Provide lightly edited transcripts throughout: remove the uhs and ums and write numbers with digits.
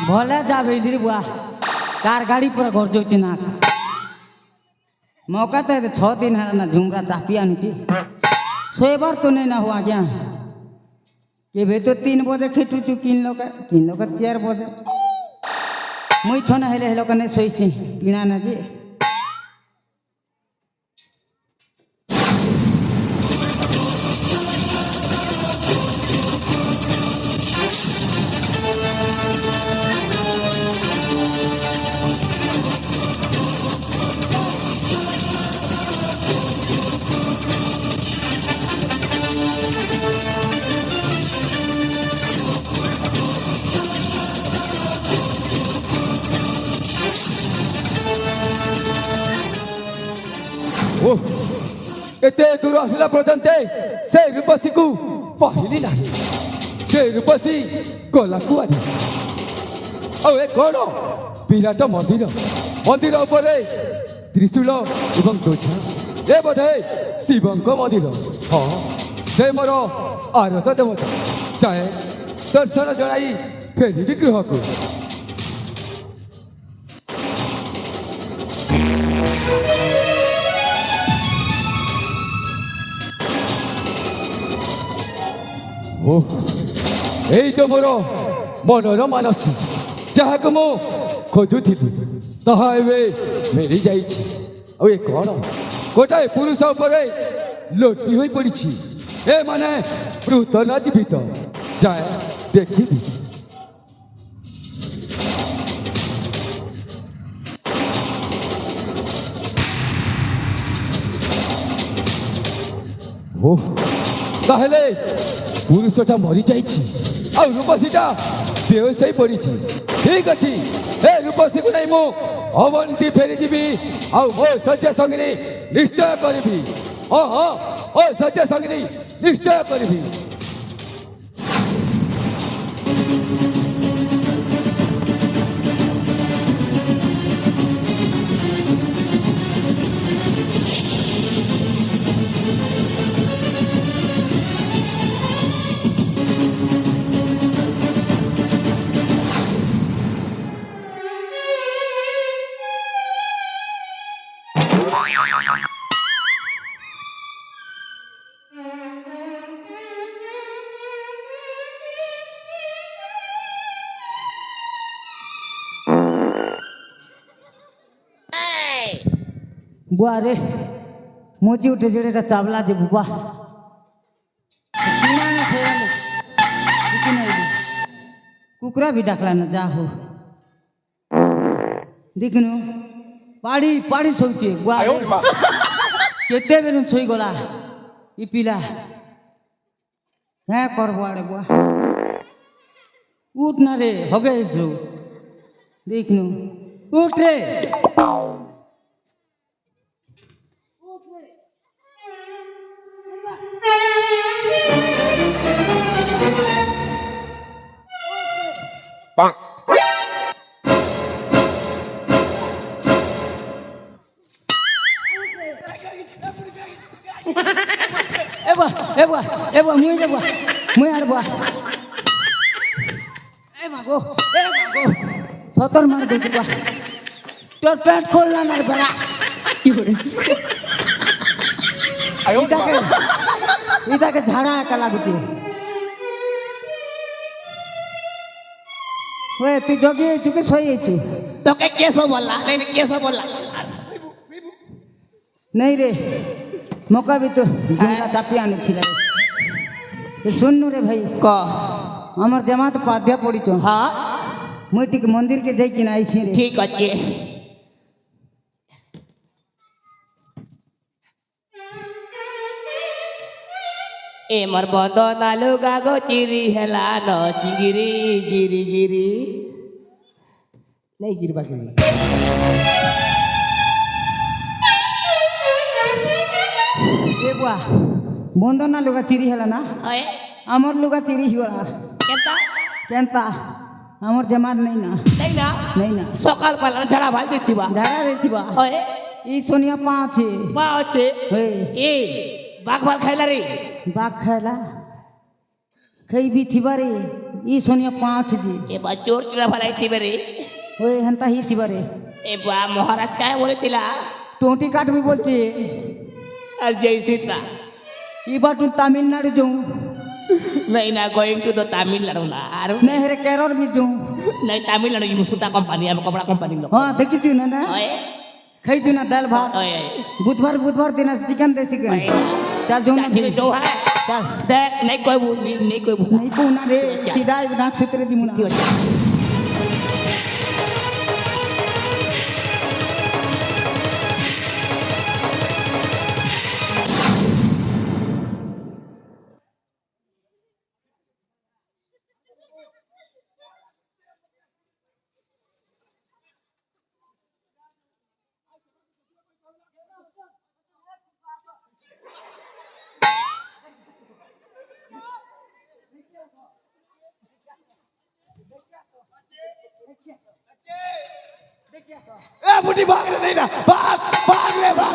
भले जा भेली बुआ कार गाड़ी पर घर जाऊँ ना मौका तो 6 दिन है ना झुमरा चापी आनी सोएबार तो नहीं ना हुआ क्या के भे तो 3 बजे खेटू चु 3 लोग 4 बजे मुई छना हेले हेलो कने सोईसी पीना ना जी एते दूर आसला पर्यंत से रूपसी को पहली ना से रूपसी गला को आनी और एक कौन विराट मंदिर मंदिर ऊपर त्रिशूल एवं ध्वजा ए बोधे शिवंक मंदिर हाँ से मोर आरत देवता जाए दर्शन जनाई फेर गृह को এই তো মোর মনর মানসী যাহাকে মু খোঁজুଥିଲି তাহা এবে মিলি যাইছি ଆଉ ଏ କ'ଣ ଗୋଟାଏ ପୁରୁଷ ଉପରେ ଲୋଟି ହୋଇ ପଡ଼ିଛି ଏ ମାନେ ମୃତ ନା ଜୀବିତ ଯାଏ ଦେଖିବି ତାହେଲେ ପୁରୁଷଟା ମରିଯାଇଛି ଆଉ ରୂପସୀଟା ବେହୋସ ହେଇ ପଡ଼ିଛି ଠିକ୍ ଅଛି ଏ ରୂପସୀକୁ ନେଇ ମୁଁ ଅବନ୍ତୀ ଫେରିଯିବି ଆଉ ମୋ ଶଯ୍ୟା ସଙ୍ଗିନୀ ନିଶ୍ଚୟ କରିବି ହଁ ହଁ ଓ ଶଯ୍ୟା ସଙ୍ଗିନୀ ନିଶ୍ଚୟ କରିବି बुआ रे मोची उठे जेड़ा चावला जे बुआ कुकरा भी डाकला ना जा हो देखनु पाड़ी पाड़ी सोचे बुआ केते बेरु सोई गला ई पिला है करबो आड़े बुआ उठ ना रे हगे सो देखनु उठ रे एबा मुई जबा मुई आड़बा ए मागो सतर मार दे बा तोर पेट खोलना मार बड़ा की करे इता के झाड़ा का लागुती ओए तू जगी तू के सोई तू तो के केसो बोला नहीं केसो बोला नहीं रे मौका भी तो झुमरा चापी आनी छिला सुननु रे भाई क हमर जमात पाध्या पड़ी तो हां मुई टिक मंदिर के जाई कि ना आइसी रे ठीक अछि ए मर बंद नालु गागो चिरी हेला न चिगिरी गिरी गिरी नहीं गिरबा गिरी ए बुआ बंदना लुगा चिरी हेला ना ओए हमर लुगा चिरी हिवला केता केनता हमर जमात नहीं ना सकाल पाला झड़ा भाल दिथिबा झाड़ा रे थिबा ओए ई सोनिया पाँच है पाँच हे ए बाघ भाल खाइला रे बाघ खाइला खई भी थी बारे ई सोनिया 5 जी ए बा चोर चुरा भलाई थी बेरे ओए हंता ही थी बारे ए बा महाराज काय बोले तिला टोटी काट में बोलचे और जैसी था ई बाटू तमिलनाडु जाऊं नहीं ना गोइंग टू द तमिलनाडु ना आरो नहीं हेरे केरल में जाऊं नहीं तमिलनाडु की सूता कंपनी है कपड़ा कंपनी लोग हाँ देखी चु ना ओए खाई चु ना दाल भात ओए बुधवार दिन चिकन देसी के चल जाऊं ना फिर जो है चल देख नहीं कोई नहीं कोई नहीं को ना रे सीधा नाक सूत्र दी मुना ए बुढ़ी भाग रे नहीं ना भाग भाग रे भाग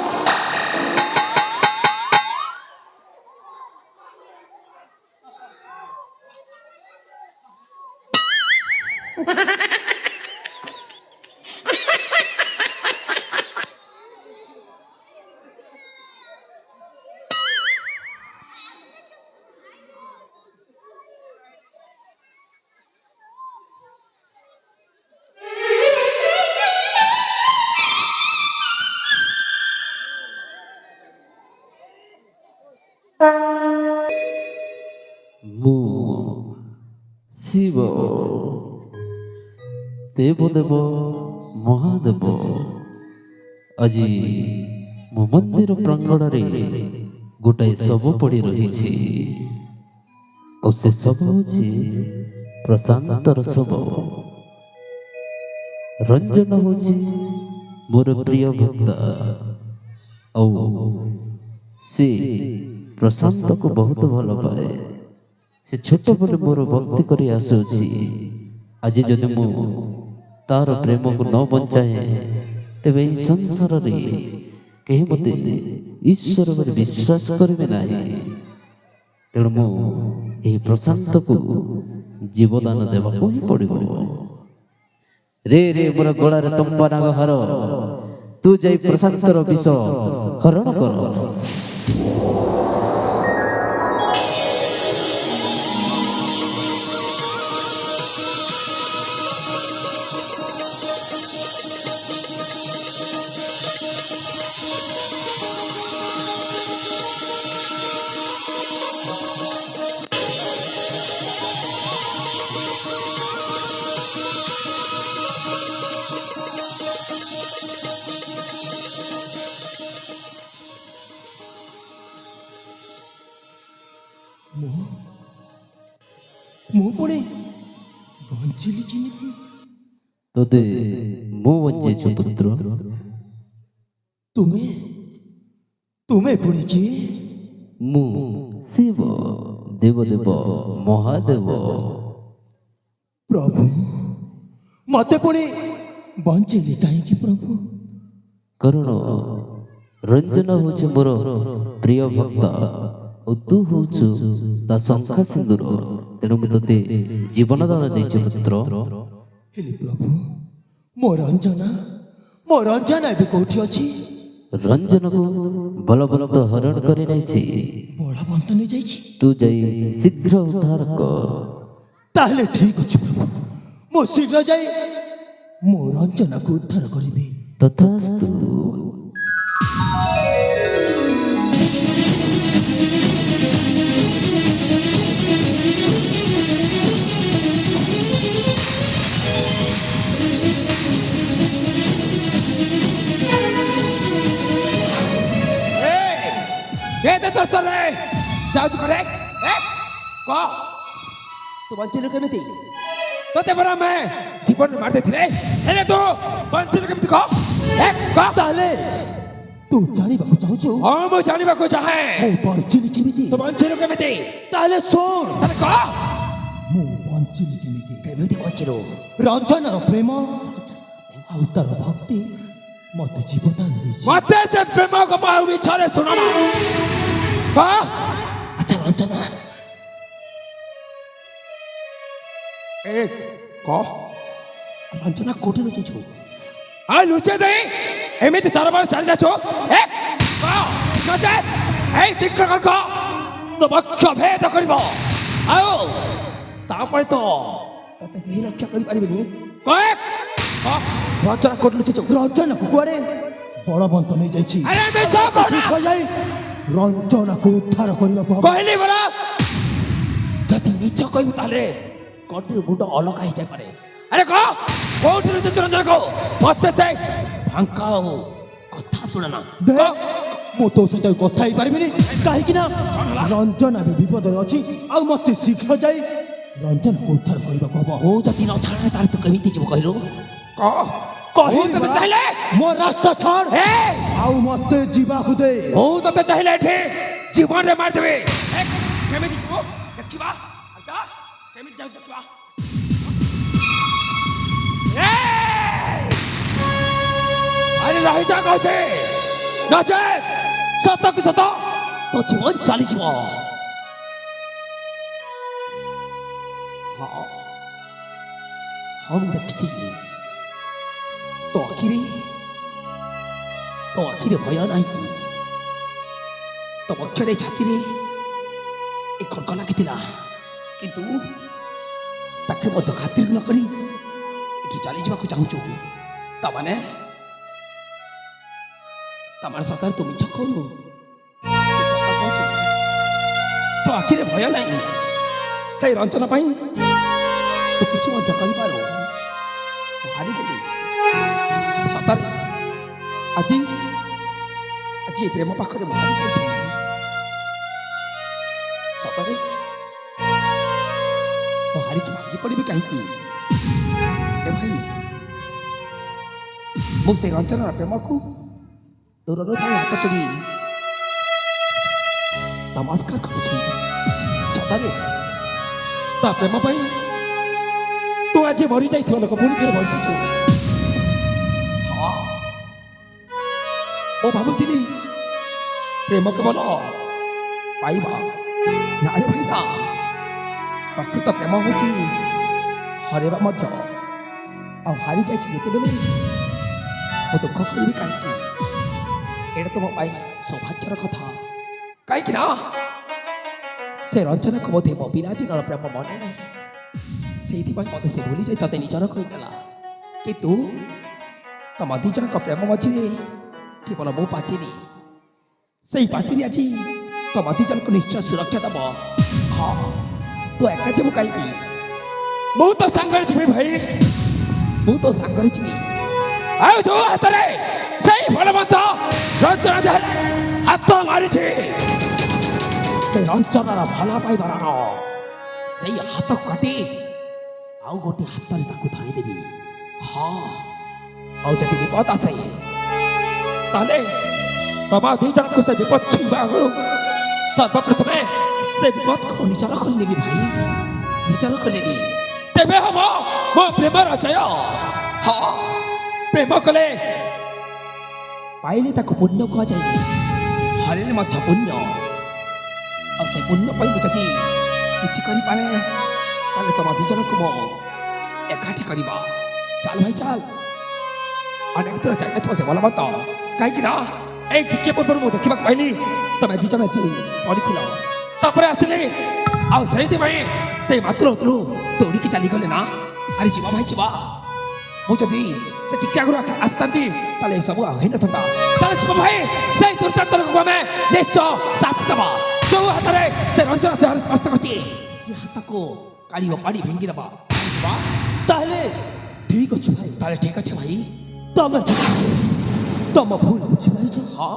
ମୁଁ ଶିବ ଦେବଦେବ ମହାଦେବ ଆଜି ମୋ ମନ୍ଦିର ପ୍ରାଙ୍ଗଣରେ ଗୋଟାଏ ଶବ ପଡ଼ି ରହିଛି ଆଉ ସେ ଶବ ହେଉଛି ପ୍ରଶାନ୍ତର ଶବ। ରଞ୍ଜନ ହେଉଛି ମୋର ପ୍ରିୟ ଭକ୍ତ ଆଉ ସେ ପ୍ରଶାନ୍ତକୁ ବହୁତ ଭଲ ପାଏ। ସେ ଛୋଟବେଳେ ମୋର ଭକ୍ତି କରି ଆସୁଅଛି। ଆଜି ଯଦି ମୁଁ ତାର ପ୍ରେମକୁ ନ ବଞ୍ଚାଏ ତେବେ ଏହି ସଂସାରରେ କେହି ମୋତେ ଈଶ୍ୱର ବୋଲି ବିଶ୍ୱାସ କରିବେ ନାହିଁ। ତେଣୁ ମୁଁ ଏହି ପ୍ରଶାନ୍ତକୁ ଜୀବଦାନ ଦେବାକୁ ହିଁ ପଡ଼ିବ। ରେ ରେ ମୋର ଗଳାରେ ତମ୍ବା ନାଗ ହାର, ତୁ ଯାଇ ପ୍ରଶାନ୍ତର ବିଷ ହରଣ କର। ମୁଁ ପୁଣି ବଞ୍ଚିଲି କେମିତି? ତୋତେ ମୁଁ ବଞ୍ଚେଇଛୁ ପୁତ୍ର। ତୁମେ ତୁମେ ପୁଣି କିଏ? ମୁଁ ଶିବ ଦେବଦେବ ମହାଦେବ। ପ୍ରଭୁ ମତେ ପୁଣି ବଞ୍ଚେଇଲି କାହିଁକି ପ୍ରଭୁ? କାରଣ ରଞ୍ଜନ ହେଉଛି ମୋର ପ୍ରିୟ ଭକ୍ତ ଆଉ ତୁ ହେଉଛୁ ତା ଶଙ୍ଖା ସିନ୍ଦୁର। ତେଣୁ ମୁଁ ତୋତେ ଜୀବନ ଦାନ ଦେଇଛି ପୁତ୍ର। ହେଲେ ପ୍ରଭୁ ମୋ ରଞ୍ଜନା ଏବେ କୋଉଠି ଅଛି? ରଞ୍ଜନକୁ ବଳବନ୍ତ ହରଣ କରି ନେଇଛି। ବଳବନ୍ତ ନେଇଯାଇଛି? ତୁ ଯାଇ ଶୀଘ୍ର ଉଦ୍ଧାର କର। ତାହେଲେ ଠିକ ଅଛି ପ୍ରଭୁ, ମୁଁ ଶୀଘ୍ର ଯାଇ ମୋ ରଞ୍ଜନାକୁ ଉଦ୍ଧାର କରିବି। ତଥାସ୍ତୁ। ଯାଉଛୁ କରେ କହ ତୁ ବଞ୍ଚିଲୁ କେମିତି? ତତେ ପରା ଆମେ ଜୀବନ ମାରି ଦେଇଥିଲେ, ହେଲେ ତୁ ବଞ୍ଚିଲୁ କେମିତି କହ? ତାହେଲେ ତୁ ଜାଣିବାକୁ ଚାହୁଁଛୁ? ହଁ ମୁଁ ଜାଣିବାକୁ ଚାହେଁ। ମୁଁ ବଞ୍ଚିଲି କେମିତି? ତୁ ବଞ୍ଚିଲୁ କେମିତି? ତାହେଲେ ଶୁଣ, କହ ମୁଁ ବଞ୍ଚିଲି କେମିତି? କେମିତି ବଞ୍ଚିଲୁ? ରଞ୍ଜନର ପ୍ରେମ ଆଉ ତାର ଭକ୍ତି ମତେ ଜୀବଦାନ ଦେଇଛି। ମତେ ସେ ପ୍ରେମ ଗପ ଆଉ ମିଛରେ ଶୁଣ ନା। ଆଚ୍ଛା ରଞ୍ଜନା ଏ କହ ରଞ୍ଜନା କୋଉଠି ଲୁଚିଛୁ ଆଉ ଲୁଚେଇ ଦେଇ ଏମିତି ଚାରବାର ଚାଲି ଯାଉଛୁ ଏଇ ଦିକ୍କ ତ ବକ୍ଷ ଭେଦ କରିବ ଆଉ ତାପରେ ତ ତତେ କେହି ରକ୍ଷା କରିପାରିବେନି କହ ରଞ୍ଜନା କୋଉଠି ଲୁଚିଛୁ ରଞ୍ଜନାକୁ କୁଆଡ଼େ ବଳବନ୍ତ ନେଇଯାଇଛି ଆରେ ମିଛ କହୁନା ଯାଇ ରଞ୍ଜନାକୁ ଉଦ୍ଧାର କରିବାକୁ ହବ କହିଲି ପରା ଯଦି ମିଛ କହିବୁ ତାହେଲେ କଟିରୁ ଗୁଣ୍ଡ ଅଲଗା ହେଇଯାଇପାରେ ଆରେ କହ କୋଉଠି ଲୁଚିଛୁ ରଞ୍ଜନାକୁ ମତେ ସେ ଫାଙ୍କା ଆଉ କଥା ଶୁଣନା ଦେ ମୁଁ ତୋ ସହିତ କଥା ହେଇପାରିବିନି କାହିଁକି ନା ରଞ୍ଜନା ବି ବିପଦରେ ଅଛି ଆଉ ମତେ ଶୀଘ୍ର ଯାଇ ରଞ୍ଜନାକୁ ଉଦ୍ଧାର କରିବାକୁ ହବ ମୁଁ ଯଦି ନ ଛାଡ଼େ ତାହେଲେ ତୁ କେମିତି ଯିବୁ କହିଲୁ ମୁଁ ତତେ ଚାହିଁଲେ ମୋ ରାସ୍ତା ଛାଡ଼ ଏ ଆଉ ମତେ ଯିବାକୁ ଦେ ମୁଁ ତତେ ଚାହିଁଲେ ଏଠି ଜୀବନରେ ମାରିଦେବି କେମିତି ଯିବୁ ଦେଖିବା ଆଚ୍ଛା କେମିତି ଯାଉ ଦେଖିବା ଆରେ ରହିଯା କହୁଛି ନଚେ ସତ କି ସତ ତୋ ଜୀବନ ଚାଲିଯିବ ହଁ ହଁ ମୁଁ ଦେଖିଛି ତୋ ଆଖିରେ ଭୟ ନାହିଁ ତୋ ବକ୍ଷରେ ଛାତିରେ ଏ ଖଡ଼କ ଲାଗିଥିଲା କିନ୍ତୁ ତାকে ମଧ୍ୟ ଖାତିର ନ କରି ଏଠି ଚାଲିଯିବାକୁ ଚାହୁଁଛୁ ତାମାନେ ସତରେ ତୁ ମିଛ କହୁନୁ ସତ କହୁଛୁ ତୋ ଆଖିରେ ଭୟ ନାହିଁ ସେଇ ରଞ୍ଚନା ପାଇଁ ତୁ କିଛି ମଧ୍ୟ କରିପାରୁ ହାରିଗଲି ସତରେ ଆଜି ଏ ପ୍ରେମ ପାଖରେ ମୁଁ ହାରି ଯାଇଛି ସତରେ ମୁଁ ହାରିକି ଭାଙ୍ଗି ପଡ଼ିବି କାହିଁକି ଏ ଭାଇ ମୁଁ ସେଇ ରଞ୍ଚନାର ପ୍ରେମକୁ ଦୂରରୁ ଥାଇ ହାତ ଚୋଡ଼ି ନମସ୍କାର କରୁଛି ସତରେ ତା ପ୍ରେମ ପାଇଁ ତୁ ଆଜି ମରିଯାଇଥିବା ଲୋକ ପୁଣି ଥରେ ବଞ୍ଚିଛୁ ହଁ ମୁଁ ଭାବୁଥିଲି ପ୍ରେମ କେବଳ ପାଇବା ନାଇଁ ଭାଇ ନା ପ୍ରକୃତ ପ୍ରେମ ହେଉଛି ହରେଇବା ମଧ୍ୟ ଆଉ ହାରିଯାଇଛି ଯେତେବେଳେ ମୁଁ ଦୁଃଖ କରିବି କାହିଁକି ଏଇଟା ତ ମୋ ପାଇଁ ସୌଭାଗ୍ୟର କଥା କାହିଁକି ନା ସେ ରଞ୍ଚନାକୁ ବୋଧେ ମୋ ବିରାଦିନର ପ୍ରେମ ମନେ ନାହିଁ ସେଇଥିପାଇଁ ମୋତେ ସେ ଭୁଲି ଯାଇ ତତେ ନିଜର କହିଦେଲା କିନ୍ତୁ ତମ ଦୁଇ ଜଣଙ୍କ ପ୍ରେମ ମଝିରେ କେବଳ ମୋ ପାଚିରି ସେଇ ପାଚିରି ଆଜି ତମ ଦୁଇ ଜଣଙ୍କୁ ନିଶ୍ଚୟ ସୁରକ୍ଷା ଦେବ ହଁ ତୁ ଏକା ଯିବୁ କାହିଁକି ମୁଁ ତ ସାଙ୍ଗରେ ଯିବି ଭାଇ ମୁଁ ତ ସାଙ୍ଗରେ ଯିବି ଆଉ ଯୋଉ ହାତରେ ସେଇ ବଳବନ୍ତ ରଞ୍ଚନା ଦେହରେ ହାତ ମାରିଛି ସେଇ ରଞ୍ଚନାର ଭଲ ପାଇବାର ସେଇ ହାତକୁ କାଟି ଆଉ ଗୋଟିଏ ହାତରେ ତାକୁ ଧରିଦେବି ହଁ ଆଉ ଯଦି ବିପଦ ଆସେ ତାହେଲେ ତମ ଦୁଇ ଜଣଙ୍କୁ ସେ ବିପଦ ଛୁଇଁବା ଆଗରୁ ସର୍ବପ୍ରଥମେ ସେ ବିପଦକୁ ନିଜର କରିନେବି ଭାଇ ନିଜର କରିନେବି ତେବେ ହବ ମୋ ପ୍ରେମର ଜୟ ହଁ ପ୍ରେମ କଲେ ପାଇଲେ ତାକୁ ପୁଣ୍ୟ କୁହାଯାଏ ହରିଲେ ମଧ୍ୟ ପୁଣ୍ୟ ଆଉ ସେ ପୁଣ୍ୟ ପାଇଁ ମୁଁ ଯଦି କିଛି କରିପାରେ ତାହେଲେ ତମ ଦୁଇ ଜଣଙ୍କୁ ମୁଁ ଏକାଠି କରିବା ଚାଲ ଭାଇ ଚାଲ ଅନେକ ଥର ଯାଇଥିବ ସେ ବଲବନ୍ତ କାହିଁକି ନା ଏଇ ଟିକେ ପୂର୍ବରୁ ମୁଁ ଦେଖିବାକୁ ପାଇଲି ତମେ ଦୁଇ ଜଣ ପଡ଼ିଥିଲ ତାପରେ ଆସିଲି ଆଉ ସେଇଥିପାଇଁ ସେଇ ମାତୃ ଦୌଡ଼ିକି ଚାଲିଗଲେ ନା ଆରେ ଯିବା ଭାଇ ଯିବା ମୁଁ ଯଦି ସେ ଟିକେ ଆଗରୁ ଆସିଥାନ୍ତି ତାହେଲେ ଏସବୁ ଆଉ ହେଇନଥାନ୍ତା ତାହେଲେ ଯିବା ଭାଇ ସେଇ ଦୁର୍ଦାନ୍ତକୁ ଆମେ ନିଶ୍ଚୟ ଶାସ୍ତି ଦେବା ଯୋଉ ହାତରେ ସେ ରଞ୍ଚନା ଦେହରେ ସ୍ପର୍ଶ କରିଛି ସେ ହାତକୁ କାଢ଼ି ପାଡ଼ି ଭେଙ୍ଗି ଦେବା ତାହେଲେ ଠିକ ଅଛି ଭାଇ ତାହେଲେ ଠିକ ଅଛି ଭାଇ ତମେ ତମ ଭୁଲ ବୁଝିପାରିଛ ହଁ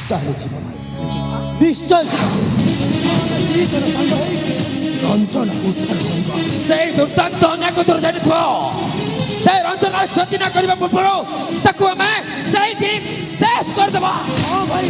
ତାହେଲେ ଯିବା ଭାଇ ଯିବା ନିଶ୍ଚୟ ରଞ୍ଚନାକୁ ଉଦ୍ଧାର କରିବା ସେଇ ଦୁର୍ଦାନ୍ତ ଅନେକ ଦୂର ଯାଇଥିବ ସେ ରଞ୍ଚନାର କ୍ଷତି ନ କରିବା ପୂର୍ବରୁ ତାକୁ ଆମେ ସେଇଠି ଶେଷ କରିଦେବା ହଁ ଭାଇ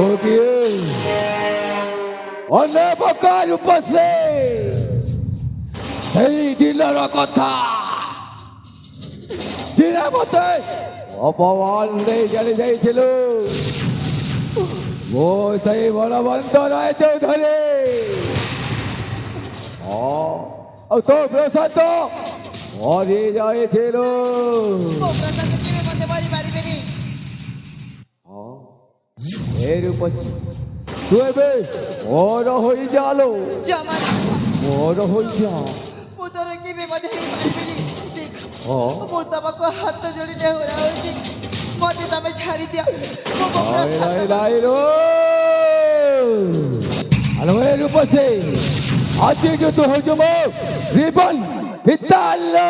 ওকে অনেক প্রকার উপস্থিত সেই দিনের কথা দিনের মতে অপমান জ্বালিয়ে যাইছিল ও সেই বলবন্ত রায় চৌধুরী ও তো প্রসাদ মরে যাইছিল এর উপস্থিত তুই এবে বড় হয়ে যালো বড় হয়ে যা ମୁଁ ତୋର କେବେ ମଧ୍ୟ ହେଇପାରିବିନି ও ମୁଁ ତମକୁ ହାତ ଯୋଡ଼ି ନେହୁରା ହେଉଛି ମୋତେ ତମେ ଛାଡ଼ି ଦିଅ ମୁଁ লাই লাই লাই রো আলো এর উপস্থিত আজকে যে তো হয়ে যাবো রিবন পিতাল্লা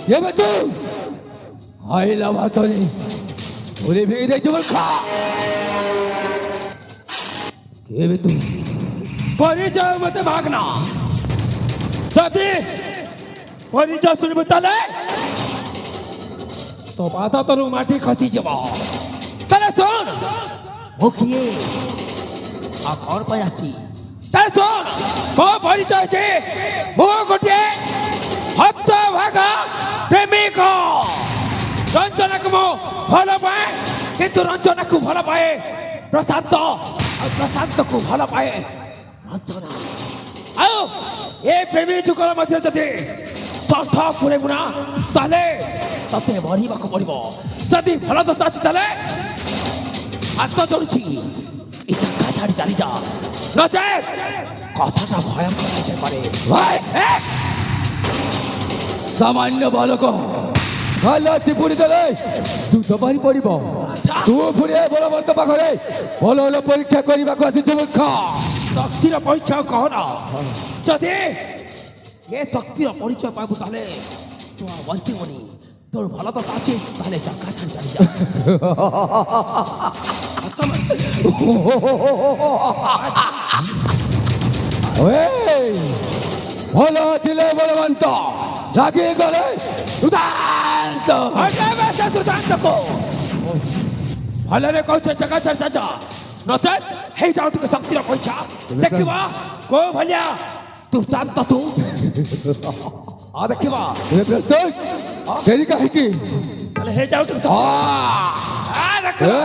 ये बतू आई लवा तो नहीं पूरे भी दे जुगल खा ये बतू परिचय मत भागना যদি परिचय শুনবি তাহলে তো বাধা তোর মাটি খসি যাব তাহলে শোন ମୁଁ କିଏ ଆଉ କ'ଣ ପାଇଁ ଆସିଛି তাহলে শোন ମୋ ପରିଚୟ ଅଛି ମୁଁ ଗୋଟିଏ ହତ ଭାଗା ପ୍ରେମିକ ରଞ୍ଜନାକୁ ମୁଁ ଭଲ ପାଏ କିନ୍ତୁ ରଞ୍ଜନାକୁ ଭଲ ପାଏ ପ୍ରଶାନ୍ତ ଆଉ ପ୍ରଶାନ୍ତକୁ ଭଲ ପାଏ ରଞ୍ଜନା ଆଉ ଏ ପ୍ରେମୀ ଯୁଗଳ ମଧ୍ୟ ଯଦି ଷଣ୍ଢ ପୁରେଇବୁ ନା ତାହେଲେ ତତେ ମରିବାକୁ ପଡ଼ିବ ଯଦି ଭଲ ଦଶା ଅଛି ତାହେଲେ ହାତ ଯୋଡୁଛି ଏ ଜାଗା ଛାଡ଼ି ଚାଲିଯା ନଚେତ୍ କଥାଟା ଭୟଙ୍କର ହେଇଯାଇପାରେ सामान्य बालक गला चिपुड़ी देले दूध बारी पड़ब ତୁ ପୁଣି ଏ ବଳବନ୍ତ ପାଖରେ ଭଲ ଭଲ ପରୀକ୍ଷା କରିବାକୁ ଆସିଛୁ ମୂର୍ଖ। ଶକ୍ତିର ପରିଚୟ କହନ। ଯଦି ଏ ଶକ୍ତିର ପରିଚୟ ପାଇବୁ ତାହେଲେ ତୁ ଆଉ ବଞ୍ଚିବୁନି। তোর ভালো তো আছে তাহলে চাকা ছাড় চালি যা। ଭଲ ଥିଲେ ବଳବନ୍ତ ରାଗି ଗଲେ ଦୁର୍ଦାନ୍ତ। ଭଲରେ କହୁଛ ଚାକା ଛାଡ ଚାଚା ନଚେତ ହେଇଯାଉ ଟିକେ ଶକ୍ତିର ପରୀକ୍ଷା ଦେଖିବା କୋଉ ଭଳିଆ ଦୁର୍ଦାନ୍ତ ତୁ। ଦେଖିବା ତୁମେ ପ୍ରସ୍ତୁତ ଡେରି କାହିଁକି? ତାହେଲେ ହେଇଯାଉ ଟିକେ ଦେଖିବା।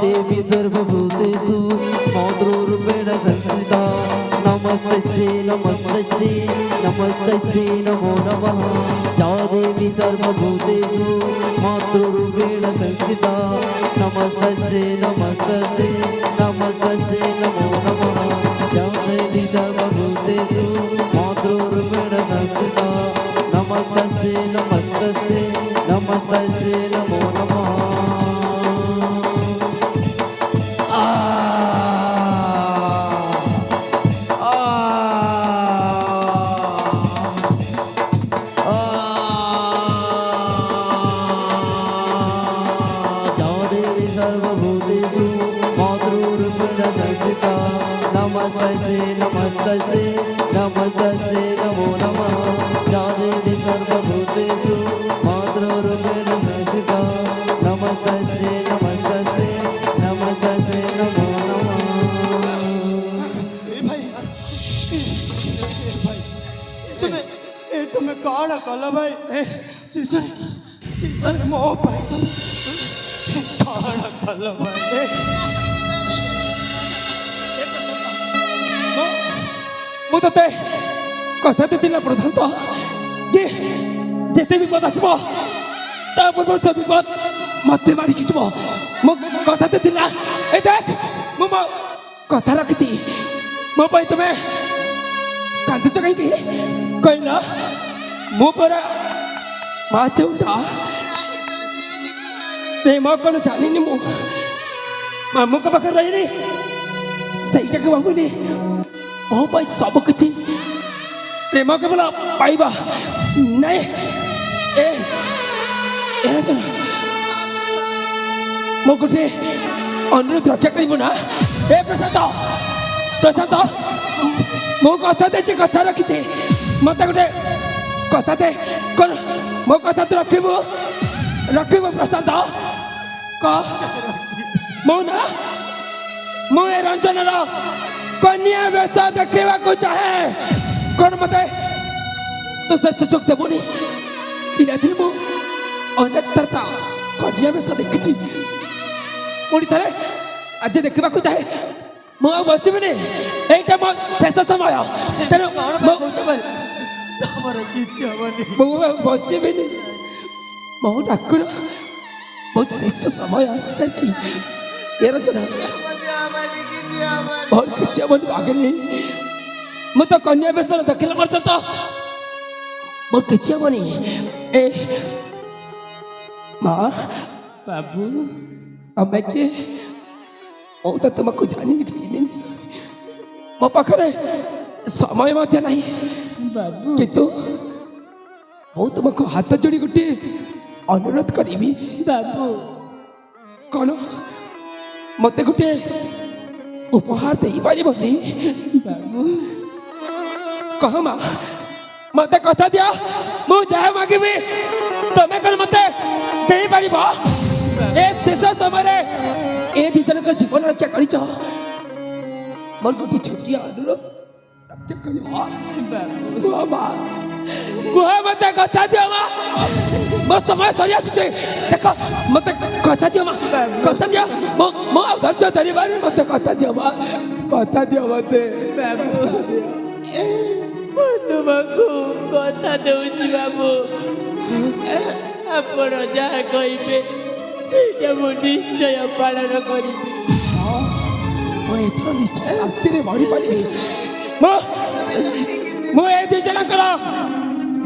देवी सर्वभूतेषु मातृरूपेण संस्थिता नमस्ते श्री नमो नमः या देवी सर्वभूतेषु मातृरूपेण संस्थिता नमस्ते श्री नमो नमः या देवी सर्वभूतेषु मातृरूपेण संस्थिता नमस्ते श्री नमो नमः सर्वभूतेषु मातृरूपेण संस्थिता नमस्ते नमो नमः या देवी सर्वभूतेषु मातृरूपेण संस्थिता नमस्ते नमो नमः। तुम्हें कौन कल भाई मो भाई कौन कल भाई ମୁଁ ତତେ କଥା ଦେଇଥିଲା ପ୍ରଧାନ ତ ଯେ ଯେତେ ବିପଦ ଆସିବ ତା ପୂର୍ବରୁ ସେ ବିପଦ ମୋତେ ମାଡ଼ିକି ଯିବ। ମୋ କଥା ଦେଇଥିଲା ଏ ଦେଖ ମୁଁ ମୋ କଥା ରଖିଛି। ମୋ ପାଇଁ ତୁମେ କାନ୍ଦୁଛ କାହିଁକି କହିଲ? ମୁଁ ପରା ମା ଚଉଟା ପ୍ରେମ କ'ଣ ଜାଣିନି ମୁଁ ମାମୁଙ୍କ ପାଖରେ ରହିଲି ସେଇ ଜାଗା ଭାବିଲି ମୋ ପାଇଁ ସବୁ କିଛି ପ୍ରେମ କେବଳ ପାଇବା ନାଇଁ ମୁଁ ଗୋଟେ ଅନୁରୋଧ ରକ୍ଷା କରିବୁ ନା? ଏ ପ୍ରଶାନ୍ତ ମୁଁ କଥା ଦେଇଛି କଥା ରଖିଛି। ମୋତେ ଗୋଟେ কথা দে কোন ମୋ କଥା ତୁ ରଖିବୁ ରଖିବୁ ପ୍ରଶାନ୍ତ କହ ମୁଁ ନା ମୁଁ ଏ ରଞ୍ଜନର କନ୍ୟା ବେଶ ଦେଖିବାକୁ ଚାହେଁ କଣ ମତେ ତୁ ସେ ସୁଯୋଗ ଦେବୁନି ପିଲାଦିନ ମୁଁ ଅନେକ ଥର ତା କନ୍ୟା ବେଶ ଦେଖିଛି ପୁଣି ଥରେ ଆଜି ଦେଖିବାକୁ ଚାହେଁ ମୁଁ ଆଉ ବଞ୍ଚିବିନି ଏଇଟା ମୋ ଶେଷ ସମୟ ତେଣୁ ତମର କିଛି ହବନି ମୁଁ ଆଉ ବଞ୍ଚିବିନି ମୋ ଠାକୁର ମୋ ଶେଷ ସମୟ ଆସି ସାରିଛି ଏ ରଚନା ମୋର କିଛି ହବନି ଆଗେନି ମୁଁ ତ କନ୍ୟା ବେଶରେ ଦେଖିଲା ପର୍ଯ୍ୟନ୍ତ ମୋର କିଛି ହବନି ଏ ମା ବାବୁ ଆମେ କିଏ ମୁଁ ତ ତୁମକୁ ଜାଣିନି କିଛି ଦିନ ମୋ ପାଖରେ ସମୟ ମଧ୍ୟ ନାହିଁ ବାବୁ କିନ୍ତୁ ମୁଁ ତୁମକୁ ହାତ ଯୋଡ଼ି ଗୋଟିଏ ଅନୁରୋଧ କରିବି ବାବୁ କ'ଣ ମୋତେ ଗୋଟିଏ ଉପହାର ଦେଇପାରିବନି ବାବୁ କହ ମା ମୋତେ କଥା ଦିଅ ମୁଁ ଯାହା ମାଗିବି ତମେ କ'ଣ ମୋତେ ଦେଇପାରିବ ଏ ଶେଷ ସମୟରେ ଏ ଦି ଜଣଙ୍କ ଜୀବନ ରକ୍ଷା କରିଛ ମୋର ଗୋଟିଏ ଛୋଟିଆ ଅନୁରୋଧ ରକ୍ଷା କରିବ କୁହ ମା କୁହ ମୋତେ କଥା ଦିଅ ମା ମୋ ସମୟ ସରି ଆସୁଛି ଦେଖ ମୋତେ କଥା ଦିଅ ମା କଥା ଦିଅ ମୁଁ ଆଉ ଧୈର୍ଯ୍ୟ ଧରିବାନି ମୋତେ କଥା ଦିଅ ମା କଥା ଦିଅ ମୋତେ ବାବୁ ମୁଁ ତୁମକୁ କଥା ଦେଉଛି ବାବୁ ଆପଣ ଯାହା କହିବେ ସେଇଟା ମୁଁ ନିଶ୍ଚୟ ପାଳନ କରିବି ମୁଁ ଏଥର ନିଶ୍ଚୟ ଶାନ୍ତିରେ ମରିପାରିବି ମୁଁ ଏ ଦି ଜଣଙ୍କର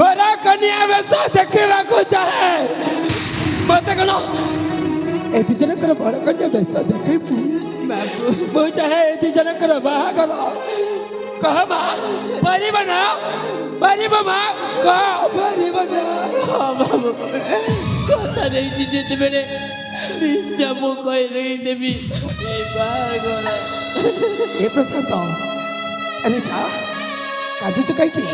ବର କନ୍ୟା ବେଶ ଦେଖିବାକୁ ଚାହେଁ ମୋତେ କ'ଣ ଏ ଦି ଜଣଙ୍କର ବର କନ୍ୟା ବେଶ ଦେଖେଇବୁନି ବାବୁ ମୁଁ ଚାହେଁ ଏ ଦି ଜଣଙ୍କର ବାହାଘର କହ ମା ପାରିବ ନା ପାରିବ ମା କହ ପାରିବ ନା ହଁ ବାବୁ କଥା ଦେଇଛି ଯେତେବେଳେ ନିଶ୍ଚୟ ମୁଁ କହି ଦେବି ଏ ବାହାଘର ଏ ପ୍ରଶାନ୍ତ ଆରେ ଯା କାନ୍ଦୁଛୁ କାହିଁକି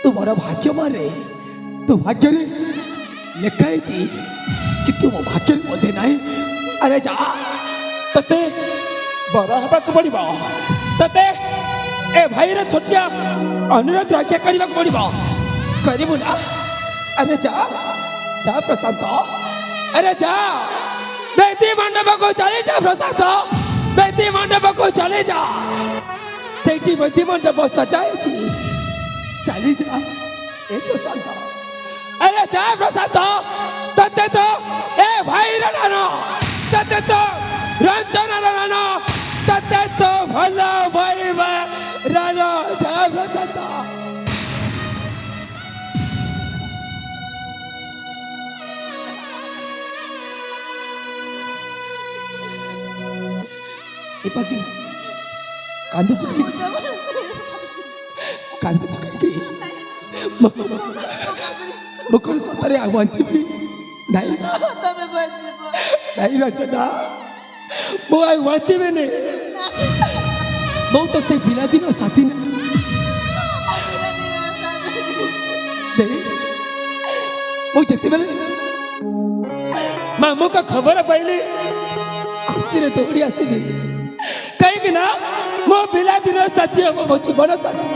ତୁ ବଡ଼ ଭାଗ୍ୟମାନେ ତୋ ଭାଗ୍ୟରେ ଲେଖା ହେଇଛି କିନ୍ତୁ ମୋ ଭାଗ୍ୟରେ ବୋଧେ ନାହିଁ ଆରେ ଯା ତତେ ବଡ଼ ହେବାକୁ ପଡ଼ିବ ତତେ ଏ ଭାଇର ଛୋଟିଆ ଅନୁରୋଧ ରକ୍ଷା କରିବାକୁ ପଡ଼ିବ କରିବୁ ନା ଆରେ ଯା ଯା ପ୍ରଶାନ୍ତ ଆରେ ଯା ବେଦି ମଣ୍ଡପକୁ ଚାଲି ଯା ପ୍ରଶାନ୍ତ ବେଦି ମଣ୍ଡପକୁ ଚାଲି ଯା ସେଇଠି ବେଦି ମଣ୍ଡପ ସଜା ହେଇଛି ଚାଲି ଯା ଏ ପ୍ରଶାନ୍ତ ଆରେ ଯା ପ୍ରଶାନ୍ତ ତତେ ତ ଏ ଭାଇର ନାନ ତତେ ତ ରଞ୍ଜନର ନାନ ତତେ ତ ଭଲ ଭାଇବା ରାନ ଯା ପ୍ରଶାନ୍ତ ଏ ପାଖି କାନ୍ଦୁଛୁ କାହିଁକି କାନ୍ଦୁଛୁ କାହିଁକି ମୁଁ କ'ଣ ସତରେ ଆଉ ବଞ୍ଚିବି ନାଇଁ ତମେ ବଞ୍ଚିବ ନାଇଁ ରଚନା ମୁଁ ଆଉ ବଞ୍ଚିବିନି ମୁଁ ତ ସେଇ ପିଲାଦିନ ସାଥୀ ନା ମୁଁ ଯେତେବେଳେ ମାମୁଙ୍କ ଖବର ପାଇଲି ଖୁସିରେ ଦୌଡ଼ି ଆସିଲି କାହିଁକି ନା ମୋ ପିଲାଦିନ ସାଥୀ ହବ ମୋ ଜୀବନ ସାଥୀ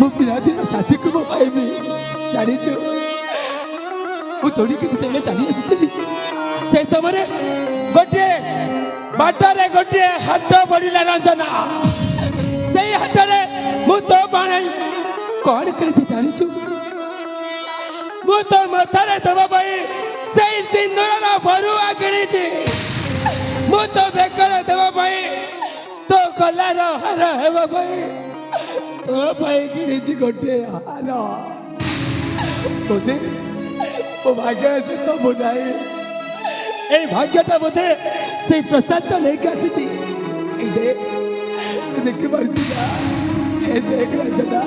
ମୋ ପିଲାଦିନ ସାଥୀକୁ ମୁଁ ପାଇବି ଜାଣିଛୁ ମୁଁ ଦୌଡ଼ିକି ଯେତେବେଳେ ଚାଲି ଆସିଥିଲି ସେ ସମୟରେ ଗୋଟିଏ ବାଟରେ ଗୋଟିଏ ହାଟ ପଡ଼ିଲା ରଞ୍ଜନା ସେଇ ହାଟରେ ମୁଁ ତୋ ପାଇଁ କ'ଣ କିଣିଛି ଜାଣିଛୁ ମୁଁ ତୋ ମଥାରେ ଦେବା ପାଇଁ ସେଇ ସିନ୍ଦୁରର ଫରୁଆ କିଣିଛି ମୁଁ ତୋ ବେକରେ ଦେବା ପାଇଁ ତୋ ଗଲାର ହାର ହେବା ପାଇଁ ତୋ ପାଇଁ କିଣିଛି ଗୋଟିଏ ହାର ବୋଧେ ମୋ ଭାଗ୍ୟ ସେ ସବୁ ନାହିଁ এই ভাগ্যটা বোধে সেই প্রসাদটা নেইকে আসিছি এই দেখতে পারছি না এই দেখ রঞ্জনা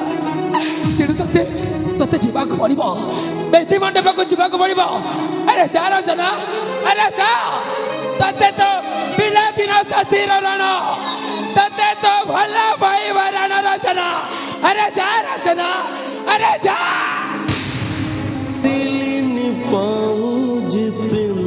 তেণু তোতে তোতে যাওয়া পড়ব বেদি মণ্ডপক যাওয়া পড়ব আরে যা রঞ্জনা আরে যা তোতে তো পিলাদিন সাথীর রণ তোতে তো ভাল পাইবা রণ রঞ্জনা আরে যা রঞ্জনা अरे जा